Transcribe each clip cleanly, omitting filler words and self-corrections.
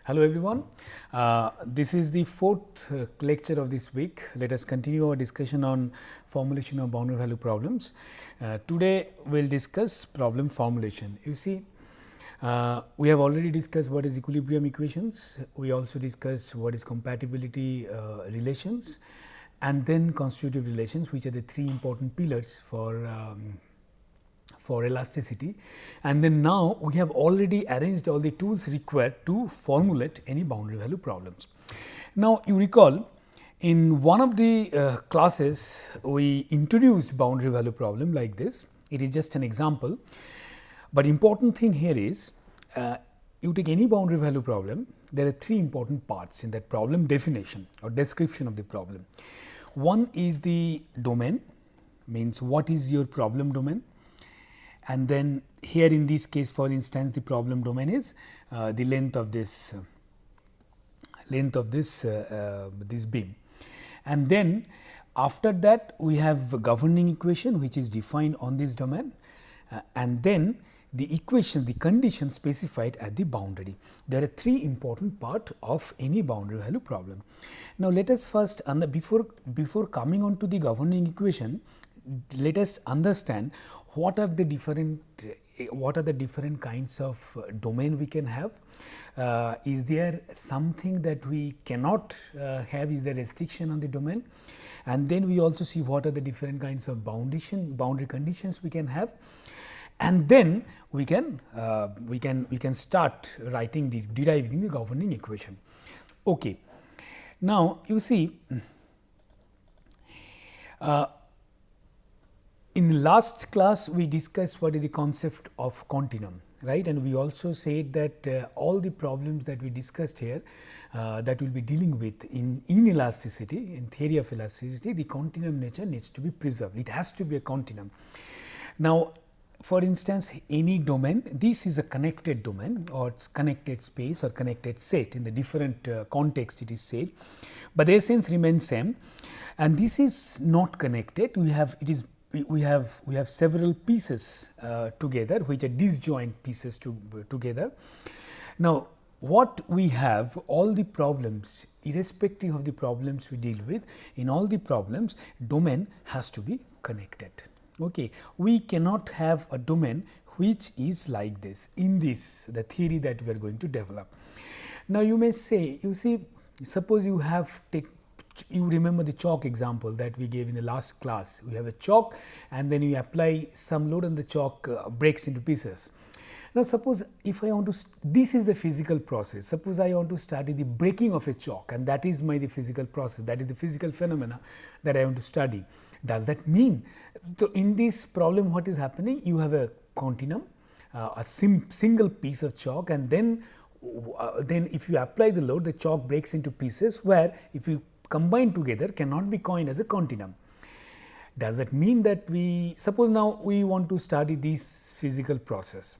Hello everyone, this is the fourth lecture of this week. Let us continue our discussion on formulation of boundary value problems. Today we will discuss problem formulation. You see, we have already discussed what is equilibrium equations, we also discussed what is compatibility relations and then constitutive relations, which are the three important pillars for elasticity, and then now we have already arranged all the tools required to formulate any boundary value problems. Now, you recall in one of the classes we introduced boundary value problem like this. It is just an example, but important thing here is you take any boundary value problem, there are three important parts in that problem definition or description of the problem. One is the domain, means what is your problem domain. And then here in this case, for instance, the problem domain is the length of this this beam, and then after that we have a governing equation which is defined on this domain, and then the equation, the condition specified at the boundary. There are three important parts of any boundary value problem. Now, let us first before coming on to the governing equation, let us understand what are the different kinds of domain we can have. Is there something that we cannot have? Is there restriction on the domain? And then we also see what are the different kinds of boundary conditions we can have, and then we can start deriving the governing equation. Okay. Now, you see, in the last class we discussed what is the concept of continuum, right, and we also said that all the problems that we discussed here that we will be dealing with in elasticity, in theory of elasticity, the continuum nature needs to be preserved. It has to be a continuum. Now, for instance, any domain, this is a connected domain or it's connected space or connected set. In the different context it is said, but the essence remains same, and this is not connected. We have several pieces together which are disjoint pieces together. Now, what we have, all the problems, irrespective of the problems we deal with, in all the problems domain has to be connected. Okay. We cannot have a domain which is like this in this the theory that we are going to develop. Now, you may say, you see, suppose you have you remember the chalk example that we gave in the last class. We have a chalk and then you apply some load and the chalk breaks into pieces. Now, suppose if I want to, this is the physical process. Suppose I want to study the breaking of a chalk, and that is the physical process, that is the physical phenomena that I want to study. Does that mean, so in this problem what is happening? You have a continuum, a single piece of chalk, and then if you apply the load, the chalk breaks into pieces where if you combine together cannot be coined as a continuum. Does that mean that suppose now we want to study this physical process?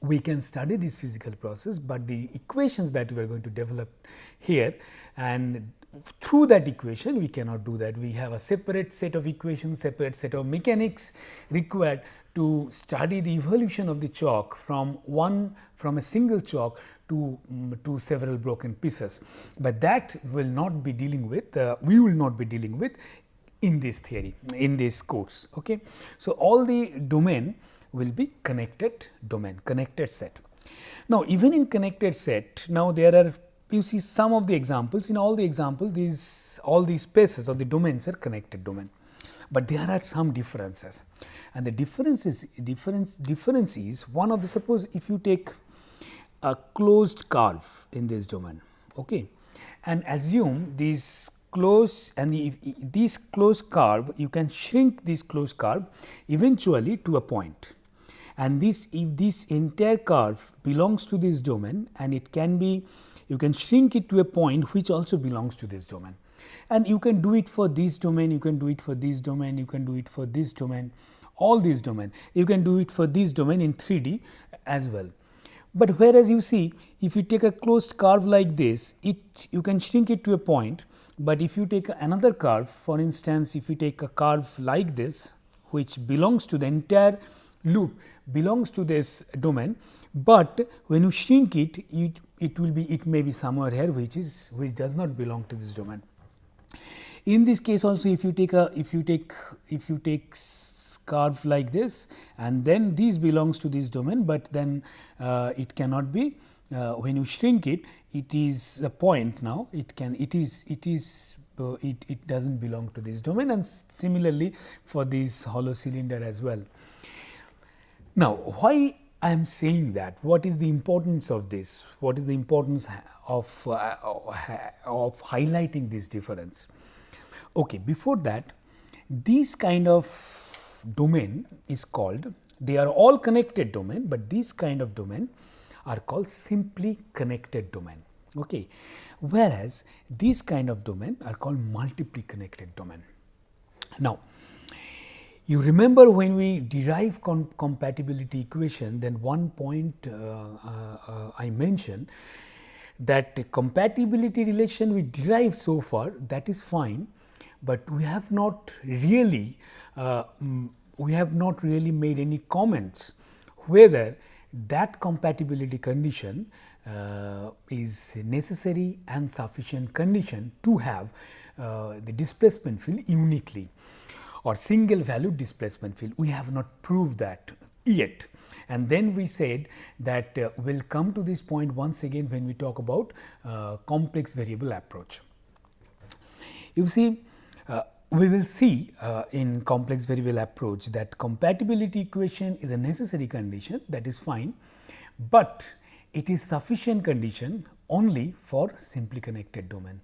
We can study this physical process, but the equations that we are going to develop here, and through that equation we cannot do that. We have a separate set of equations, separate set of mechanics required to study the evolution of the chalk from a single chalk to several broken pieces, but that will not be dealing with we will not be dealing with in this theory, in this course. Okay. So, all the domain will be connected domain, connected set. Now, even in connected set, now there are, you see some of the examples, in all the examples all these spaces or the domains are connected domain, but there are some differences, and the difference is one of the, suppose if you take a closed curve in this domain, okay, and assume this closed, and if this closed curve, you can shrink this closed curve eventually to a point, and if this entire curve belongs to this domain, and it can be, you can shrink it to a point which also belongs to this domain, and you can do it for this domain, you can do it for this domain, you can do it for this domain, all these domain, you can do it for this domain in 3D as well. But whereas you see, if you take a closed curve like this, you can shrink it to a point, but if you take another curve, for instance, if you take a curve like this which belongs to the entire loop belongs to this domain, but when you shrink it, it may be somewhere here which does not belong to this domain. In this case also, if you take curve like this, and then this belongs to this domain, but then it cannot be. When you shrink it, it is a point now. It doesn't belong to this domain, and similarly for this hollow cylinder as well. Now, why I am saying that? What is the importance of this? What is the importance of highlighting this difference? Okay, before that, this kind of domain is called, they are all connected domain, but this kind of domain are called simply connected domain. Okay. Whereas, this kind of domain are called multiply connected domain. Now, you remember when we derive compatibility equation, then one point I mentioned that the compatibility relation we derived so far, that is fine, but we have not really made any comments whether that compatibility condition is necessary and sufficient condition to have the displacement field uniquely or single valued displacement field. We have not proved that yet, and then we said that we will come to this point once again when we talk about complex variable approach. You see, we will see in complex variable approach that compatibility equation is a necessary condition, that is fine, but it is sufficient condition only for simply connected domain.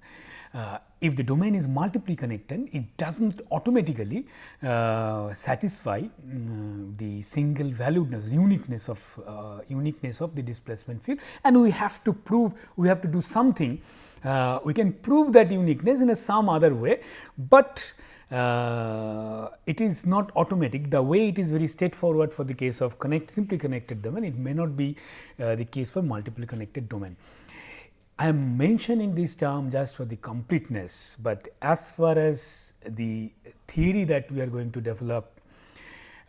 If the domain is multiply connected, it does not automatically satisfy the single valuedness, uniqueness of the displacement field, and we have to prove, we have to do something. We can prove that uniqueness in some other way, but it is not automatic. The way it is very straightforward for the case of simply connected domain, it may not be the case for multiply connected domain. I am mentioning this term just for the completeness, but as far as the theory that we are going to develop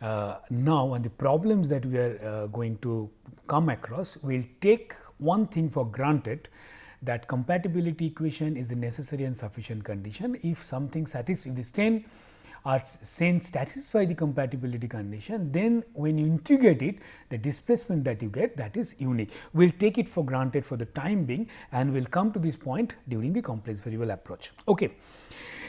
now and the problems that we are going to come across, we will take one thing for granted, that compatibility equation is the necessary and sufficient condition. If something if the strain or sense satisfy the compatibility condition, then when you integrate it, the displacement that you get, that is unique. We will take it for granted for the time being, and we will come to this point during the complex variable approach. Okay.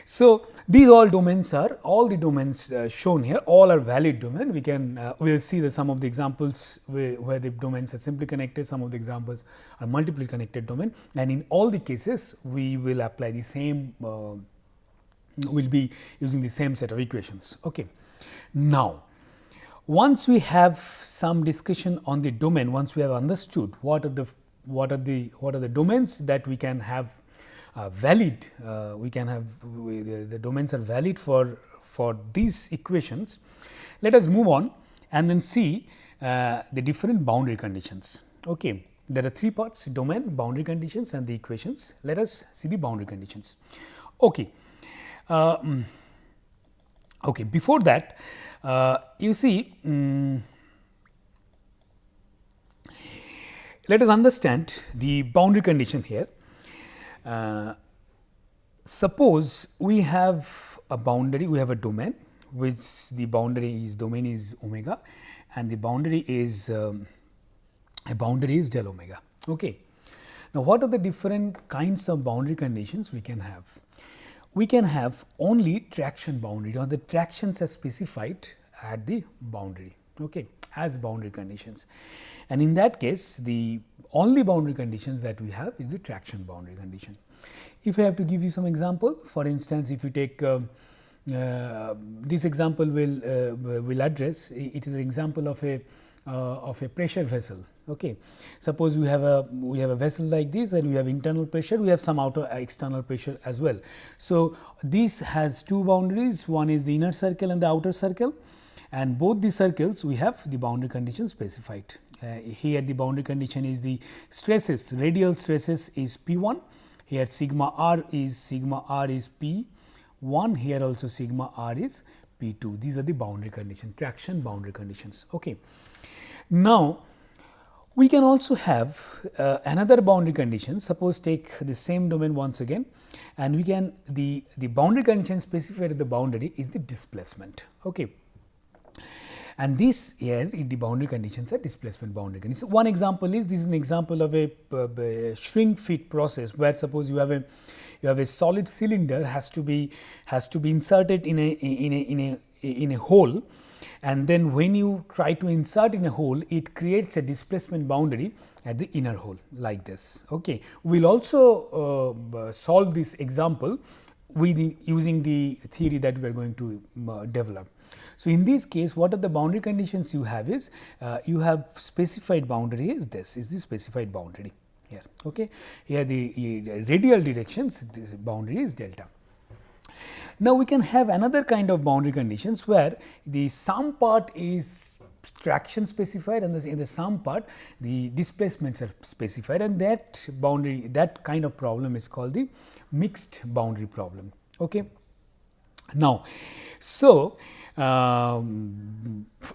So, these all domains are, all the domains shown here, all are valid domain. We can we will see some of the examples where the domains are simply connected, some of the examples are multiply connected domain, and in all the cases we will apply the same will be using the same set of equations. Okay. Now, once we have some discussion on the domain, once we have understood what are the domains that we can have valid, we can have the domains are valid for these equations. Let us move on and then see the different boundary conditions. Okay. There are three parts: domain, boundary conditions, and the equations. Let us see the boundary conditions. Okay. Okay, before that, you see, let us understand the boundary condition here. Suppose we have a boundary, we have a domain, which the domain is omega, and the boundary is del omega. Okay. Now, what are the different kinds of boundary conditions we can have? We can have only traction boundary, or the tractions are specified at the boundary, okay, as boundary conditions. And in that case, the only boundary conditions that we have is the traction boundary condition. If I have to give you some example, for instance, if you take this example will address, it is an example of a pressure vessel. Okay. Suppose we have a vessel like this, and we have internal pressure, we have some external pressure as well. So, this has two boundaries, one is the inner circle and the outer circle, and both the circles we have the boundary condition specified. Here the boundary condition is the stresses, radial stresses is P1, here sigma r is P1, here also sigma r is P2. These are the boundary conditions, traction boundary conditions. Okay. Now, we can also have another boundary condition. Suppose take the same domain once again, and we can the boundary condition specified at the boundary is the displacement. Okay. And this here the boundary conditions are displacement boundary conditions. One example is, this is an example of a shrink fit process, where suppose you have a solid cylinder has to be inserted in a hole, and then when you try to insert in a hole, it creates a displacement boundary at the inner hole like this. Okay. We will also solve this example using the theory that we are going to develop. So, in this case, what are the boundary conditions you have is, you have specified boundary is this, is the specified boundary here. Okay. Here the radial directions, this boundary is delta. Now, we can have another kind of boundary conditions where the sum part is traction specified, and in the sum part the displacements are specified, and that boundary, that kind of problem is called the mixed boundary problem. Okay. Now, so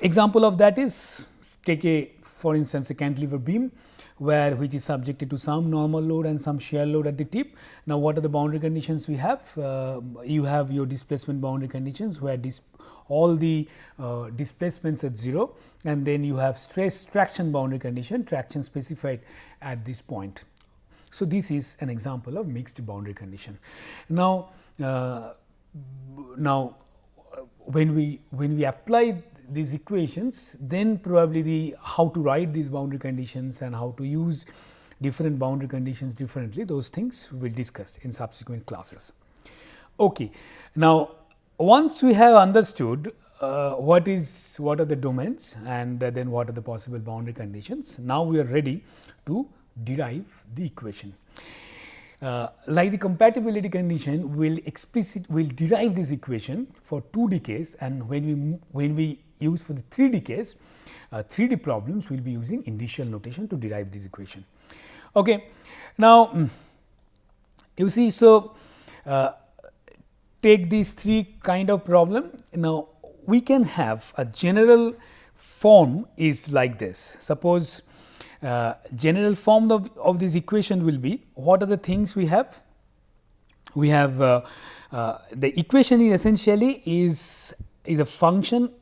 example of that is, take for instance a cantilever beam which is subjected to some normal load and some shear load at the tip. Now, what are the boundary conditions we have? You have your displacement boundary conditions where all the displacements at 0, and then you have stress traction boundary condition, traction specified at this point. So, this is an example of mixed boundary condition. Now, when we apply these equations, then probably how to write these boundary conditions and how to use different boundary conditions differently, those things we will discuss in subsequent classes. Okay. Now, once we have understood what are the domains and then what are the possible boundary conditions, now we are ready to derive the equation. Like the compatibility condition, will derive this equation for 2D case, and when we use for the 3D case, 3D problems, we will be using initial notation to derive this equation. Okay. Now, you see, so take these 3 kind of problem. Now, we can have a general form is like this. Suppose general form of this equation will be, what are the things we have? We have the equation is essentially is a function,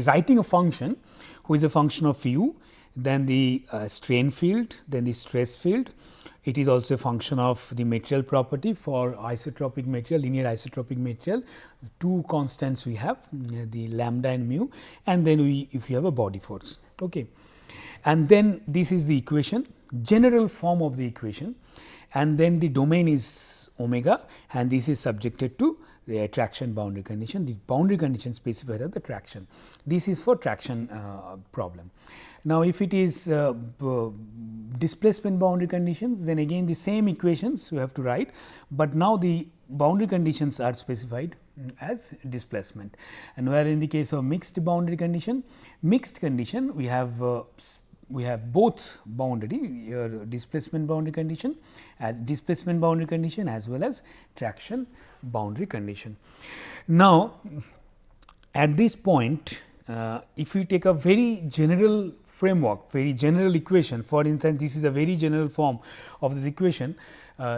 writing a function who is a function of u, then the strain field, then the stress field. It is also a function of the material property for isotropic material, linear isotropic material. 2 constants we have, the lambda and mu, and then if you have a body force. Okay. And then this is the equation, general form of the equation, and then the domain is omega, and this is subjected to the traction boundary condition. The boundary condition specified as the traction. This is for traction problem. Now, if it is displacement boundary conditions, then again the same equations we have to write, but now the boundary conditions are specified as displacement. And where in the case of mixed boundary condition, we have both boundary, displacement boundary condition as well as traction boundary condition. Now, at this point, if we take a very general framework, very general equation, for instance, this is a very general form of this equation.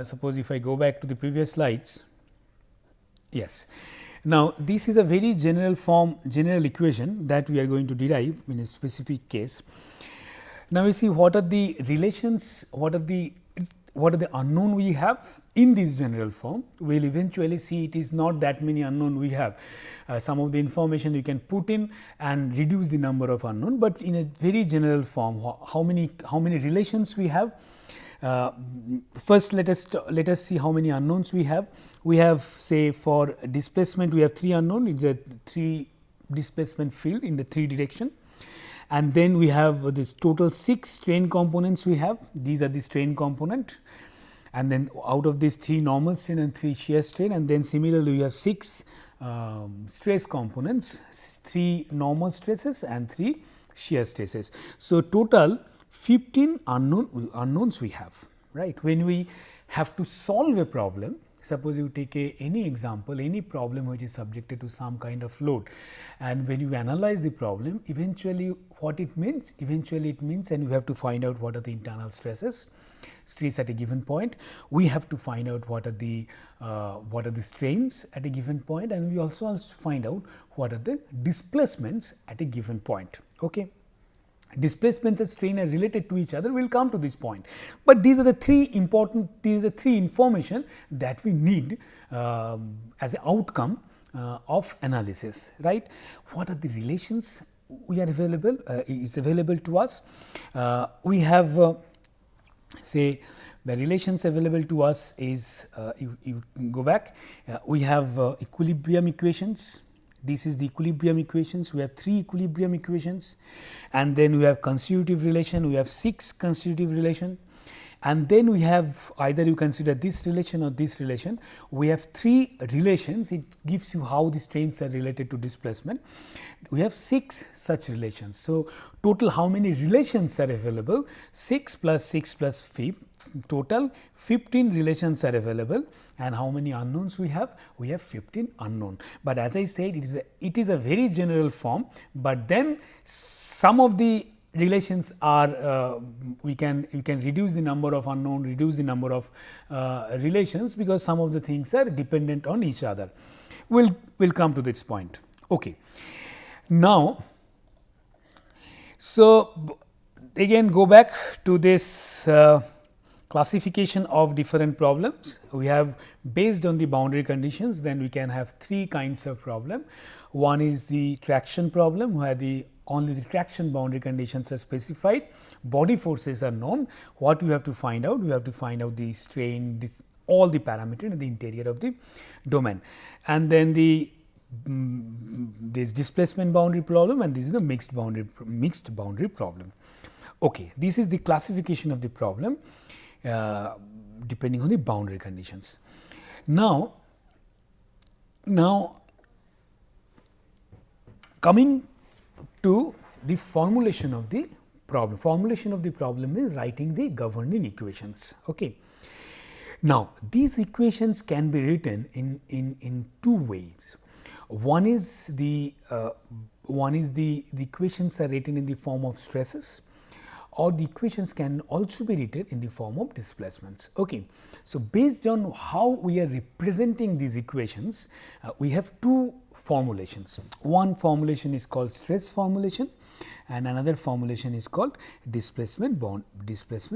Suppose if I go back to the previous slides, yes. Now, this is a very general form, general equation that we are going to derive in a specific case. Now, we see what are the relations, what are the unknown we have in this general form. We will eventually see it is not that many unknown we have. Some of the information we can put in and reduce the number of unknown, but in a very general form, how many relations we have. First, let us see how many unknowns we have. We have, say, for displacement, we have 3 unknown. It's a 3 displacement field in the 3 direction. And then we have this total 6 strain components we have. These are the strain component, and then out of these 3 normal strain and 3 shear strain, and then similarly we have 6 stress components, 3 normal stresses and 3 shear stresses. So, total 15 unknowns we have, right. When we have to solve a problem, suppose you take any example, any problem which is subjected to some kind of load, and when you analyze the problem, eventually what it means? Eventually it means, and you have to find out what are the internal stresses, stress at a given point. We have to find out what are the strains at a given point, and we also find out what are the displacements at a given point. Okay. Displacements and strain are related to each other. We will come to this point, but these are the three important, these are the three information that we need as an outcome of analysis, right? What are the relations we are available is available to us? We have say the relations available to us is you go back, we have equilibrium equations. This is the equilibrium equations. We have 3 equilibrium equations, and then we have constitutive relation. We have 6 constitutive relation, and then we have either you consider this relation or this relation. We have 3 relations. It gives you how the strains are related to displacement. We have 6 such relations. So, total how many relations are available? 6 plus 6 plus 5. Total 15 relations are available, and how many unknowns we have? We have 15 unknown. But as I said, it is a very general form, but then some of the relations are we can reduce the number of unknown, reduce the number of relations, because some of the things are dependent on each other. We'll come to this point. Okay. Now, so again go back to this classification of different problems. We have based on the boundary conditions, then we can have 3 kinds of problem. One is the traction problem, where only the traction boundary conditions are specified, body forces are known. What you have to find out? You have to find out the strain, all the parameters in the interior of the domain, and then this displacement boundary problem, and this is the mixed boundary problem. Okay, this is the classification of the problem depending on the boundary conditions. Now coming to the formulation of the problem. Formulation of the problem is writing the governing equations. Okay. Now, these equations can be written in 2 ways. One is the equations are written in the form of stresses, or the equations can also be written in the form of displacements. Okay. So, based on how we are representing these equations, we have 2 formulations. One formulation is called stress formulation, and another formulation is called displacement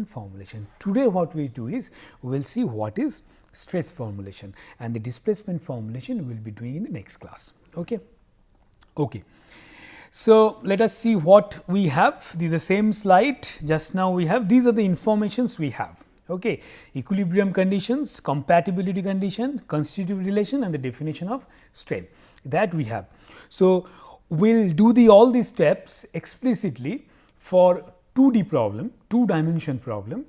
formulation. Today what we do is we will see what is stress formulation, and the displacement formulation we will be doing in the next class. Okay. Okay. So, let us see what we have. This is the same slide just now we have. These are the informations we have. Okay. Equilibrium conditions, compatibility condition, constitutive relation, and the definition of strain that we have. So, we will do all these steps explicitly for 2D problem, 2-dimension problem,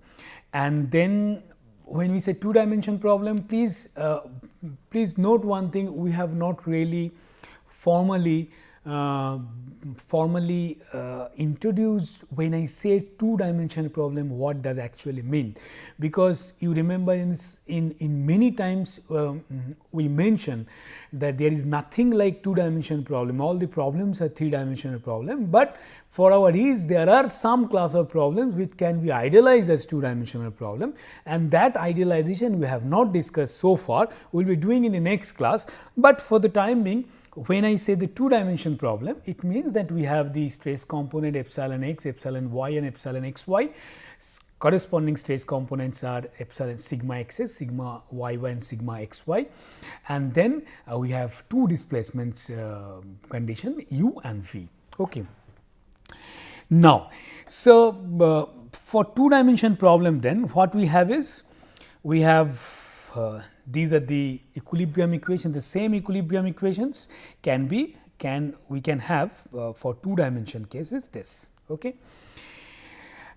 and then when we say 2-dimension problem, please note one thing: we have not really formally introduced when I say 2-dimensional problem what does actually mean, because you remember in many times we mentioned that there is nothing like 2-dimensional problem, all the problems are 3-dimensional problem, but for our ease there are some class of problems which can be idealized as 2-dimensional problem, and that idealization we have not discussed so far, we will be doing in the next class. But for the time being, when I say the 2-dimension problem, it means that we have the stress component epsilon x, epsilon y, and epsilon xy. Corresponding stress components are epsilon sigma xs, sigma yy, and sigma xy, and then we have 2 displacements condition u and v. Okay. Now, so for 2-dimension problem, then what we have is we have these are the equilibrium equations. The same equilibrium equations we can have for 2-dimension cases this. Okay.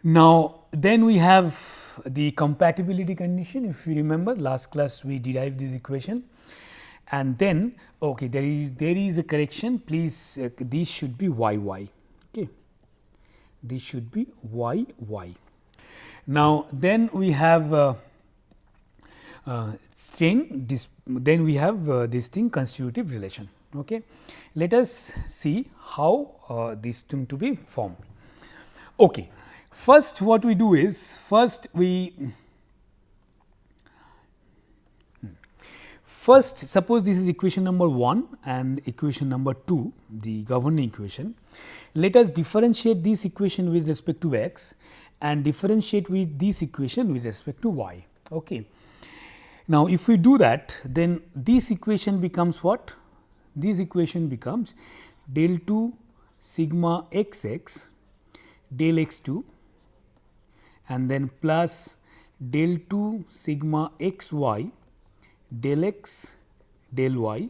Now, then we have the compatibility condition. If you remember, last class we derived this equation, and then okay, there is a correction. Please, this should be yy. Okay, this should be yy. Now, then we have strain, then we have this thing constitutive relation. Okay. Let us see how this thing to be formed. Okay. First what we do is, first suppose this is equation number 1 and equation number 2, the governing equation. Let us differentiate this equation with respect to x and differentiate with this equation with respect to y. Okay. Now, if we do that, then this equation becomes what? This equation becomes del 2 sigma x x del x 2 and then plus del 2 sigma x y del x del y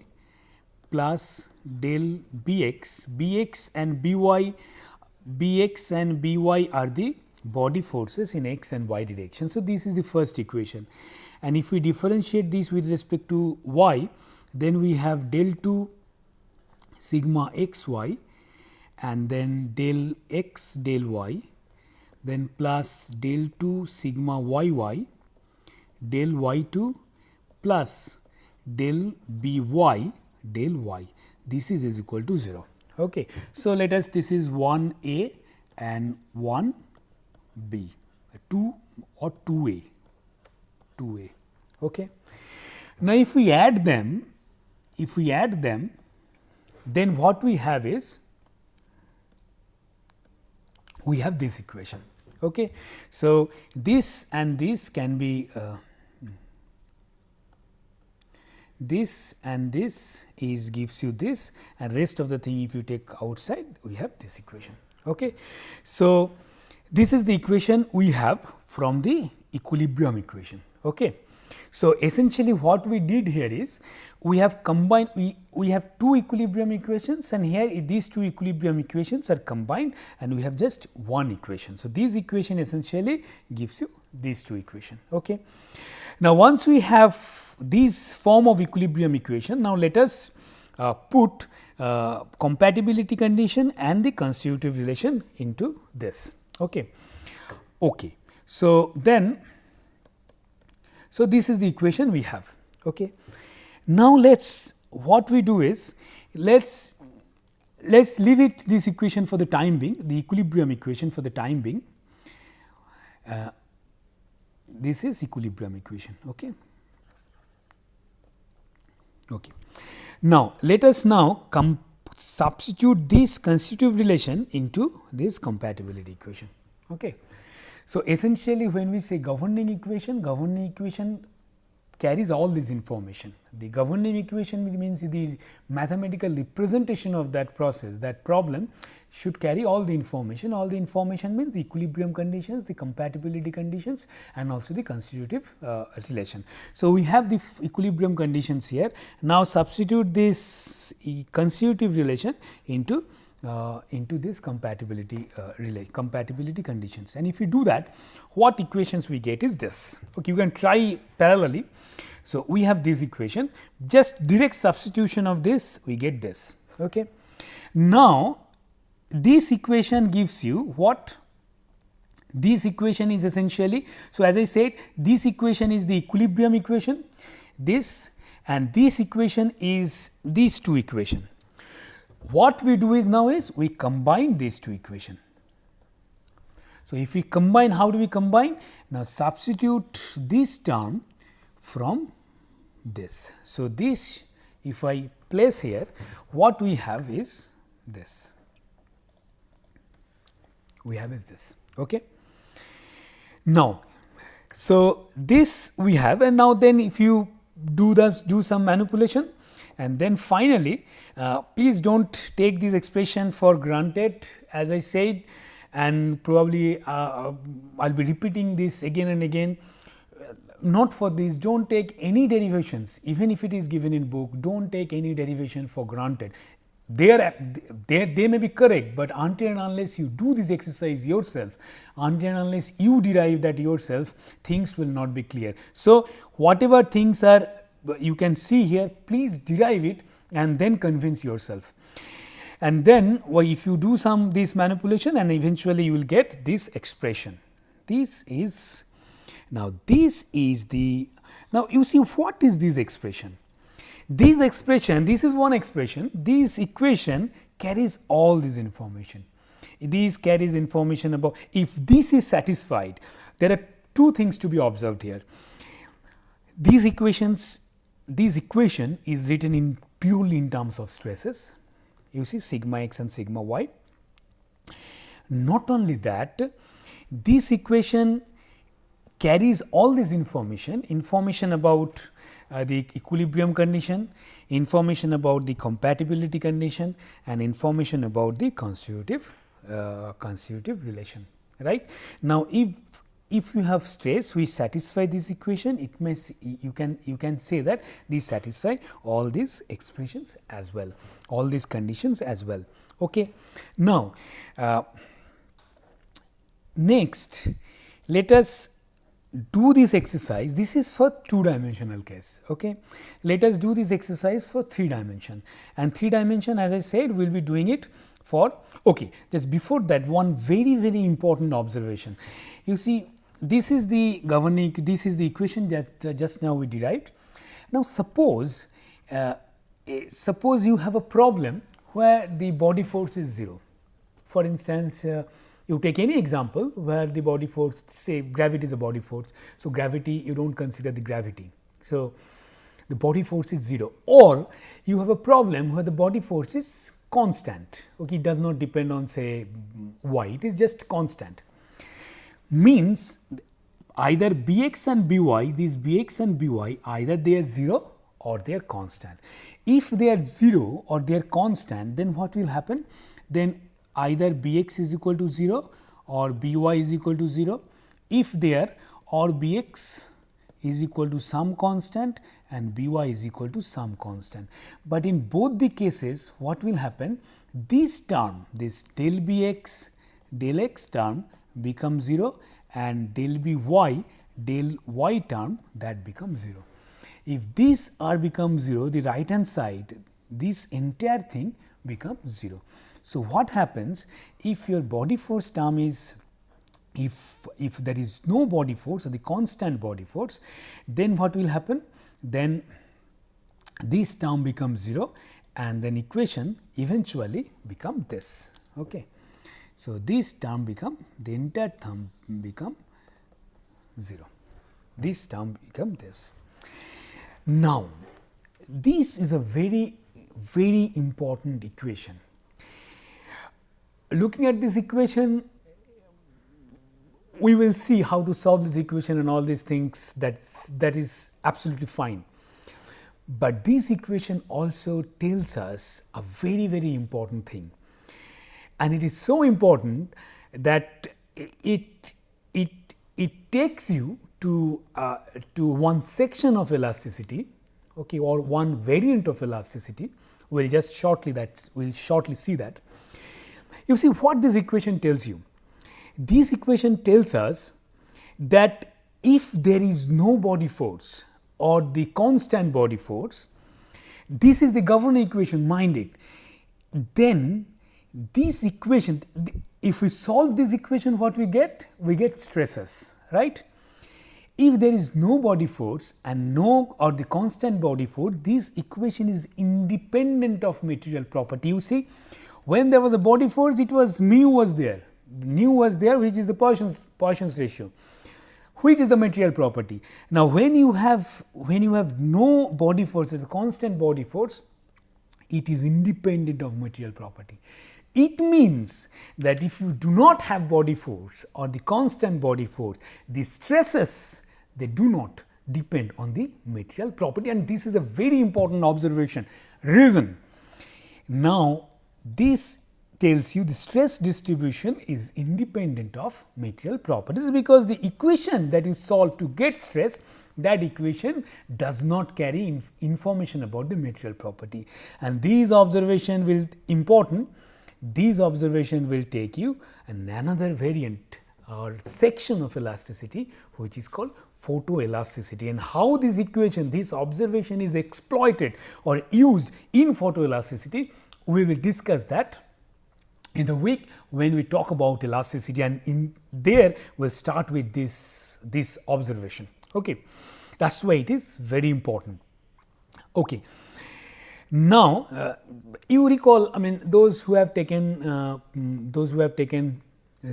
plus del bx. Bx and by are the body forces in x and y direction. So, this is the first equation, and if we differentiate this with respect to y, then we have del 2 sigma x y and then del x del y, then plus del 2 sigma y y del y 2 plus del by del y. This is equal to 0. Okay. So, let us, this is 1 a and 1 b, 2 or 2 a, 2 a. Okay. Now, if we add them, then what we have is, we have this equation. Okay. So, this and this can be this and this is gives you this, and rest of the thing if you take outside, we have this equation. Okay. So, this is the equation we have from the equilibrium equation. Okay. So, essentially what we did here is, we have combined, we have two equilibrium equations, and here these two equilibrium equations are combined and we have just one equation. So, this equation essentially gives you these two equations. Okay. Now, once we have this form of equilibrium equation, now let us put compatibility condition and the constitutive relation into this. Okay. Okay. So, then this is the equation we have. Okay. Now, what we do is, let's leave it this equation for the time being, the equilibrium equation for the time being. This is equilibrium equation. Okay. Okay. Now, let us now substitute this constitutive relation into this compatibility equation. Okay. So, essentially when we say governing equation carries all this information. The governing equation means the mathematical representation of that process, that problem should carry all the information. All the information means the equilibrium conditions, the compatibility conditions, and also the constitutive relation. So, we have the equilibrium conditions here. Now, substitute this constitutive relation into this compatibility compatibility conditions, and if you do that, what equations we get is this. Okay, you can try parallelly. So, we have this equation, just direct substitution of this, we get this. Okay. Now, this equation gives you what? This equation is essentially, so as I said, this equation is the equilibrium equation, this, and this equation is these two equations. What we do is now is we combine these two equations. So, if we combine, how do we combine? Now, substitute this term from this. So, this, if I place here, what we have is this. We have is this. Okay. Now, so this we have, and now then if you do some manipulation, and then finally, please do not take this expression for granted, as I said, and probably I will be repeating this again and again. Not for this, do not take any derivations, even if it is given in book, do not take any derivation for granted. They may be correct, but until and unless you do this exercise yourself, until and unless you derive that yourself, things will not be clear. So, whatever things are you can see here, please derive it and then convince yourself. And then if you do this manipulation, and eventually you will get this expression. This is, now this is the Now, you see what is this expression? This expression, this is one expression, this equation carries all this information. This carries information about, if this is satisfied, there are two things to be observed here. This equation is written in purely in terms of stresses, you see sigma x and sigma y. Not only that, this equation carries all this information about the equilibrium condition, information about the compatibility condition, and information about the constitutive relation, right. Now, if you have stress which satisfy this equation, it may you can say that these satisfy all these expressions as well, all these conditions as well. Okay. Now, next let us do this exercise. This is for 2-dimensional case. Okay. Let us do this exercise for 3 dimension, and 3 dimension, as I said, we will be doing it for. Okay. Just before that, one very important observation. You see, this is the governing, this is the equation that just now we derived. Now, suppose you have a problem where the body force is 0. For instance, you take any example where the body force, say gravity is a body force. So, gravity, you do not consider the gravity. So, the body force is 0, or you have a problem where the body force is constant. Okay, it does not depend on, say, y, it is just constant. Means either bx and by, these bx and by, either they are 0 or they are constant. If they are 0 or they are constant, then what will happen? Then either bx is equal to 0 or by is equal to 0. If they are, or bx is equal to some constant and by is equal to some constant. But in both the cases, what will happen? This term, this del bx del x term becomes 0, and del y term, that becomes 0. If these are become 0, the right hand side, this entire thing becomes 0. So, what happens if your body force term is, if there is no body force or the constant body force, then what will happen? Then this term becomes 0, and then equation eventually become this. Okay. So, this term become, the entire term become 0, this term become this. Now, this is a very important equation. Looking at this equation, we will see how to solve this equation and all these things, that is absolutely fine. But this equation also tells us a very important thing, and it is so important that it takes you to one section of elasticity, okay, or one variant of elasticity. We'll just shortly see that. You see what this equation tells you. This equation tells us that if there is no body force or the constant body force, this is the governing equation, mind it, then this equation, if we solve this equation, what we get? We get stresses, right? If there is no body force and no, or the constant body force, this equation is independent of material property. You see, when there was a body force, it was mu was there, which is the Poisson's ratio, which is the material property. Now, when you have no body force, it's a constant body force, it is independent of material property. It means that if you do not have body force or the constant body force, the stresses, they do not depend on the material property, and this is a very important observation. Reason. Now, this tells you the stress distribution is independent of material properties, because the equation that you solve to get stress, that equation does not carry information about the material property, and these observations will important. These observations will take you another variant or section of elasticity, which is called photoelasticity, and how this equation, this observation is exploited or used in photoelasticity. We will discuss that in the week when we talk about elasticity, and in there we will start with this observation. Okay. That is why it is very important. Okay. Now, you recall, I mean, those who have taken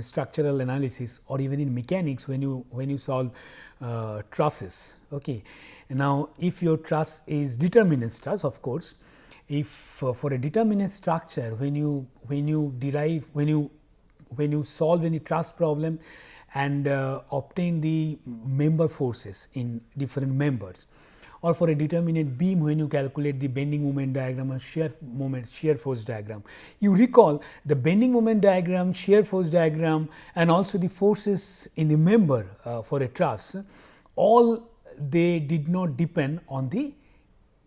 structural analysis, or even in mechanics, when you solve trusses. Okay. Now, if your truss is determinate truss, of course, if for a determinate structure, when you solve any truss problem and obtain the member forces in different members, or for a determinate beam, when you calculate the bending moment diagram or shear force diagram. You recall the bending moment diagram, shear force diagram, and also the forces in the member for a truss, all they did not depend on the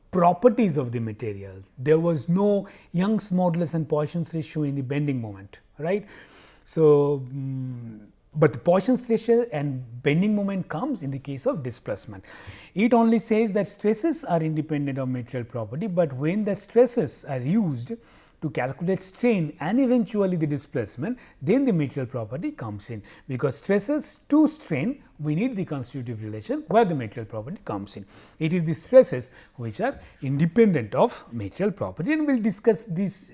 properties of the material. There was no Young's modulus and Poisson's ratio in the bending moment, right. So, but the Poisson's ratio and bending moment comes in the case of displacement. It only says that stresses are independent of material property, but when the stresses are used to calculate strain and eventually the displacement, then the material property comes in, because stresses to strain, we need the constitutive relation where the material property comes in. It is the stresses which are independent of material property, and we will discuss these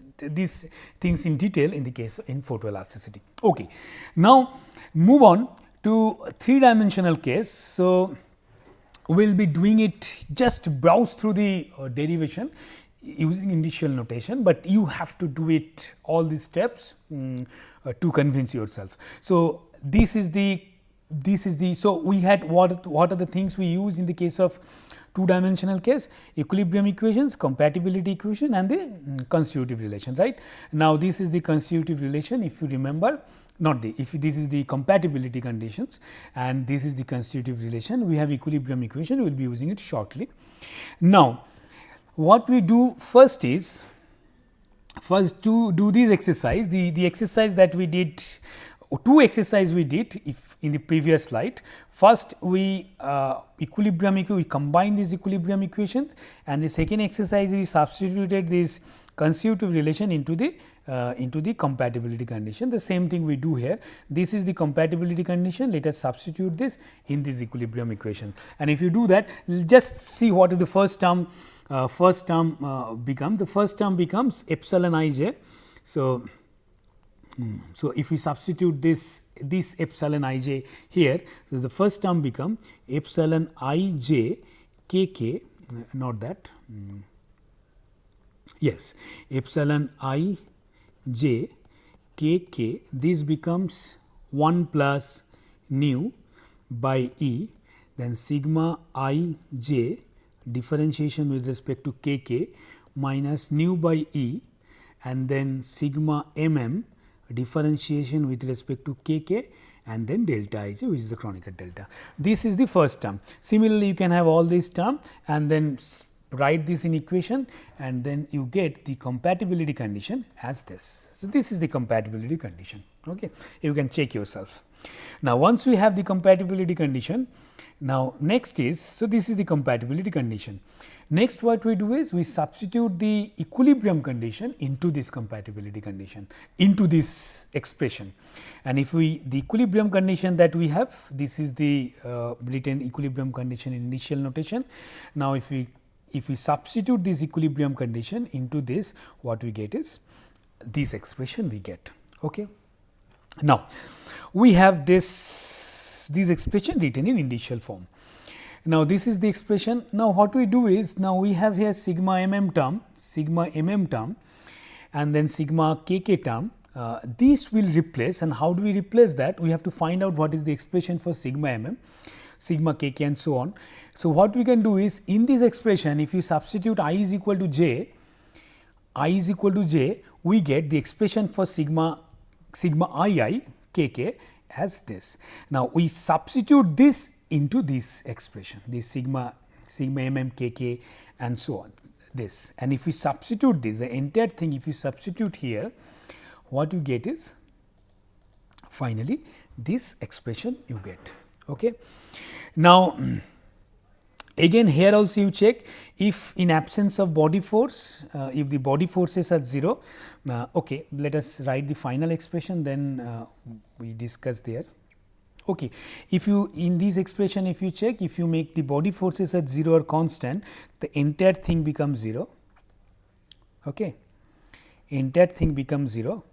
things in detail in the case in photoelasticity. Okay. Now, move on to 3-dimensional case. So, we will be doing it, just browse through the derivation using initial notation, but you have to do it all these steps to convince yourself. So, this is the so we had what are the things we use in the case of 2-dimensional case? Equilibrium equations, compatibility equation, and the constitutive relation, right. Now, this is the constitutive relation, if you remember, if this is the compatibility conditions, and this is the constitutive relation. We have equilibrium equation, we will be using it shortly. Now, what we do first is, to do this exercise, the exercise that we did, 2 exercises we did if in the previous slide. First, we we combine these equilibrium equations, and the second exercise we substituted this constitutive relation into the compatibility condition. The same thing we do here. This is the compatibility condition. Let us substitute this in this equilibrium equation. And if you do that, just see what is the first term. The first term becomes epsilon I j. So, if we substitute this epsilon I j here, so the first term become epsilon I j k k, not that. Yes, epsilon I j k k, this becomes 1 plus nu by E, then sigma I j differentiation with respect to k k minus nu by E, and then sigma differentiation with respect to k k, and then delta I j, which is the Kronecker delta. This is the first term. Similarly, you can have all these term and then write this in equation, and then you get the compatibility condition as this. So, this is the compatibility condition. Okay. You can check yourself. Now, once we have the compatibility condition, now next is, so this is the compatibility condition. Next, what we do is we substitute the equilibrium condition into this compatibility condition, into this expression. And if the equilibrium condition that we have, this is the written equilibrium condition in initial notation. Now, if we substitute this equilibrium condition into this, what we get is this expression we get. Okay. Now, we have this expression written in initial form. Now, this is the expression. Now, what we do is, now we have here sigma term, and then sigma term. These will replace, and how do we replace that? We have to find out what is the expression for sigma sigma and so on. So, what we can do is, in this expression, if you substitute I is equal to j, we get the expression for sigma kk as this. Now, we substitute this into this expression, this sigma kk and so on, this. And if we substitute this, the entire thing, if you substitute here, what you get is finally this expression you get. Okay. Now, again here also you check if in absence of body force, if the body forces are 0, okay, let us write the final expression, then we discuss there. Okay. If you in this expression, if you check, if you make the body forces at 0 or constant, the entire thing becomes 0. Okay. Entire thing becomes 0,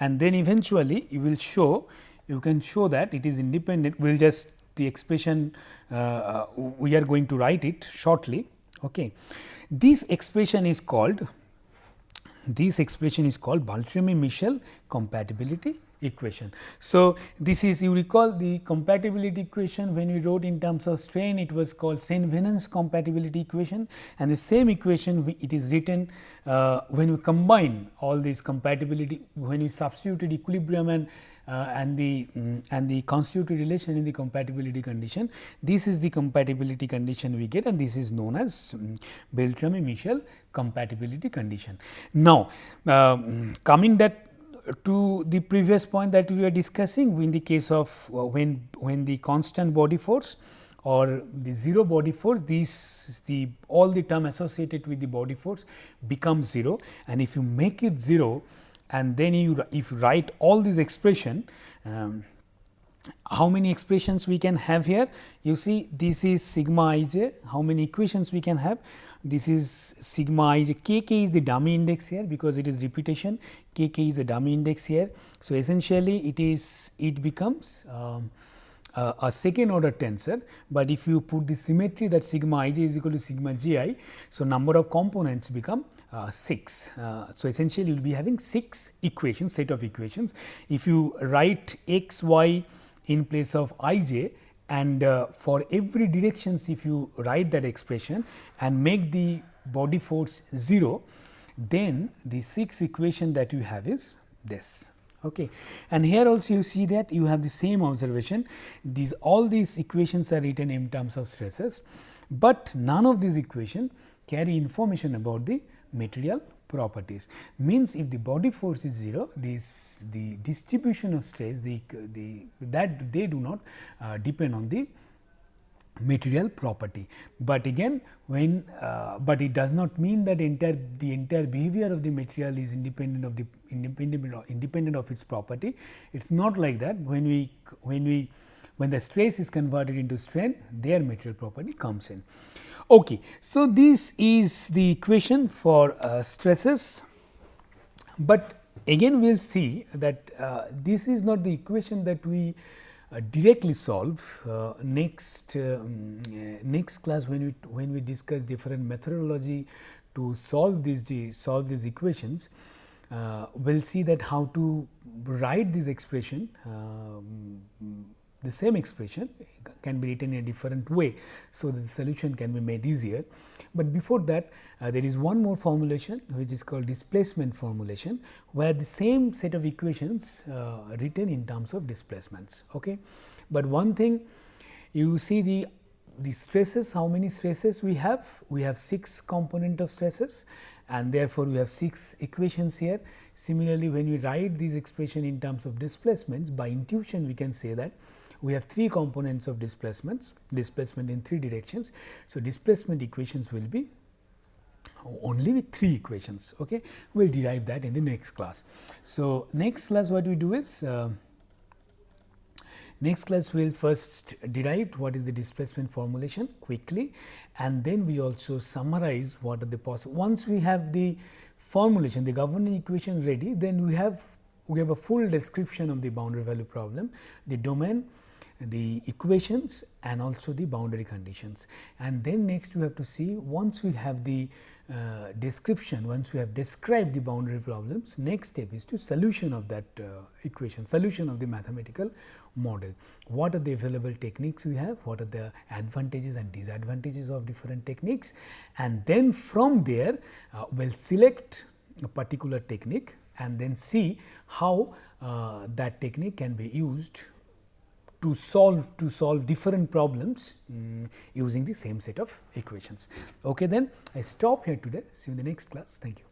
and then eventually you will show, you can show that it is independent. We will just the expression we are going to write it shortly. Okay. This expression is called Beltrami-Michel compatibility equation. So, this is, you recall the compatibility equation when we wrote in terms of strain, it was called Saint-Venant's compatibility equation, and the same equation it is written when we combine all these compatibility, when we substituted equilibrium and the constitutive relation in the compatibility condition. This is the compatibility condition we get, and this is known as Beltrami-Michel compatibility condition. Now, coming that to the previous point that we were discussing, in the case of when the constant body force or the 0 body force, all the term associated with the body force becomes 0, and if you make it 0 and then if you write all these expression, how many expressions we can have here? You see, this is sigma I j, how many equations we can have? This is sigma I j, k k is the dummy index here because it is repetition, k k is a dummy index here. So, essentially it becomes a second order tensor, but if you put the symmetry that sigma I j is equal to sigma j I, so number of components become 6. So, essentially you will be having 6 equations, set of equations. If you write x y in place of I j, and for every directions if you write that expression and make the body force 0, then the 6 equation that you have is this. Okay. And here also you see that you have the same observation, all these equations are written in terms of stresses, but none of these equations carry information about the material properties. Means if the body force is 0, the distribution of stress that they do not depend on the material property. But again, when but it does not mean that the entire behavior of the material is independent of its property. It is not like that. When the stress is converted into strain, their material property comes in. Okay. So, this is the equation for stresses, but again we will see that this is not the equation that we directly solve. Next class when we discuss different methodology to solve these equations, we will see that how to write this expression. The same expression can be written in a different way, so that the solution can be made easier. But before that, there is one more formulation which is called displacement formulation, where the same set of equations written in terms of displacements. Okay. But one thing, you see the stresses, how many stresses we have? We have 6 component of stresses, and therefore, we have 6 equations here. Similarly, when we write these expression in terms of displacements, by intuition we can say that we have 3 components of displacement in 3 directions. So, displacement equations will be only with 3 equations. Okay. We will derive that in the next class. So, next class what we do is, next class we will first derive what is the displacement formulation quickly, and then we also summarize what are the possible. Once we have the formulation, the governing equation ready, then we have a full description of the boundary value problem, the domain, the equations, and also the boundary conditions. And then next we have to see, once we have the description, once we have described the boundary problems, next step is to solution of that equation, solution of the mathematical model. What are the available techniques we have, what are the advantages and disadvantages of different techniques, and then from there we will select a particular technique and then see how that technique can be used to solve different problems using the same set of equations. Okay, then I stop here today. See you in the next class. Thank you.